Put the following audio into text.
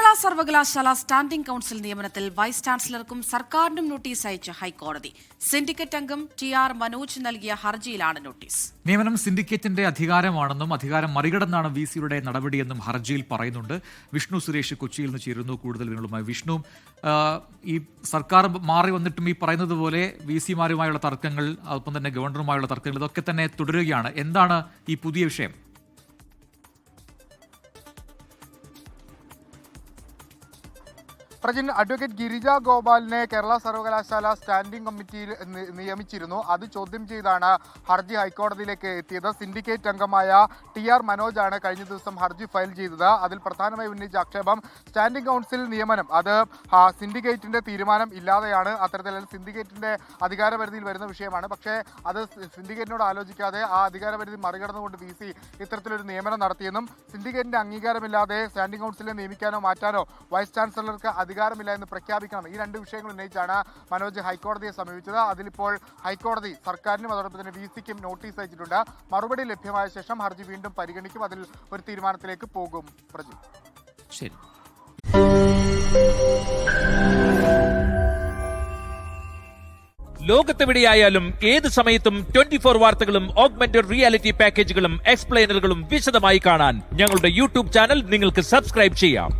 കേരള സർവകലാശാല standing council നിയമനത്തിൽ vice ചാൻസലർക്കും സർക്കാരിനും നോട്ടീസ് അയച്ച ഹൈക്കോടതി. സിൻഡിക്കേറ്റ് അംഗം ടി.ആർ. മനോജ് നൽകിയ ഹർജിയിലാണ് നോട്ടീസ്. നിയമനം സിൻഡിക്കേറ്റിന്റെ അധികാരമാണെന്നും അധികാരം മറികടന്നാണ് വിസിയുടെ നടപടിയെന്നും ഹർജിയിൽ പറയുന്നുണ്ട്. വിഷ്ണു സുരേഷ് കൊച്ചിയിൽ നിന്ന് ചേരുന്നു കൂടുതൽ വിവരങ്ങളുമായി. വിഷ്ണു, ഈ സർക്കാർ മാറി വന്നിട്ടും ഈ പറയുന്നത് പോലെ വിസിമാരുമായുള്ള തർക്കങ്ങൾ, ഒപ്പം തന്നെ ഗവർണറുമായുള്ള തർക്കങ്ങൾ, ഇതൊക്കെ തന്നെ തുടരുകയാണ്. എന്താണ് ഈ പുതിയ വിഷയം? പ്രജിൻ, അഡ്വക്കേറ്റ് ഗിരിജ ഗോപാലിനെ കേരള സർവകലാശാല സ്റ്റാൻഡിംഗ് കമ്മിറ്റിയിൽ നിയമിച്ചിരുന്നു. അത് ചോദ്യം ചെയ്താണ് ഹർജി ഹൈക്കോടതിയിലേക്ക് എത്തിയത്. സിൻഡിക്കേറ്റ് അംഗമായ ടി.ആർ. മനോജാണ് കഴിഞ്ഞ ദിവസം ഹർജി ഫയൽ ചെയ്തത്. അതിൽ പ്രധാനമായി ഉന്നയിച്ച ആക്ഷേപം സ്റ്റാൻഡിംഗ് കൗൺസിൽ നിയമനം അത് സിൻഡിക്കേറ്റിന്റെ തീരുമാനം ഇല്ലാതെയാണ്. അത്തരത്തിൽ സിൻഡിക്കേറ്റിന്റെ അധികാരപരിധിയിൽ വരുന്ന വിഷയമാണ്. പക്ഷേ അത് സിൻഡിക്കേറ്റിനോട് ആലോചിക്കാതെ ആ അധികാരപരിധി മറികടന്നുകൊണ്ട് വി.സി ഇത്തരത്തിലൊരു നിയമനം നടത്തിയെന്നും സിൻഡിക്കേറ്റിന്റെ അംഗീകാരമില്ലാതെ സ്റ്റാൻഡിംഗ് കൗൺസിലിനെ നിയമിക്കാനോ മാറ്റാനോ വൈസ് ചാൻസലർക്ക് അധികാരമില്ല എന്ന് പ്രഖ്യാപിക്കണം. ഈ രണ്ട് വിഷയങ്ങൾ ഉന്നയിച്ചാണ് മനോജ് ഹൈക്കോടതിയെ സമീപിച്ചത്. അതിലിപ്പോൾ ഹൈക്കോടതി സർക്കാരിനും അതോടൊപ്പം തന്നെ വിസിക്കും നോട്ടീസ് അയച്ചിട്ടുണ്ട്. മറുപടി ലഭ്യമായ ശേഷം ഹർജി വീണ്ടും പരിഗണിക്കും. അതിൽ ഒരു തീരുമാനത്തിലേക്ക് പോകും. പ്രജി, ശരി. ലോകത്തെവിടെയായാലും ഏത് സമയത്തും 24 വാർത്തകളും ഓഗ്മെന്റഡ് റിയാലിറ്റി പാക്കേജുകളും എക്സ്പ്ലെയിനറുകളും വിശദമായി കാണാൻ ഞങ്ങളുടെ യൂട്യൂബ് ചാനൽ നിങ്ങൾക്ക് സബ്സ്ക്രൈബ് ചെയ്യാം.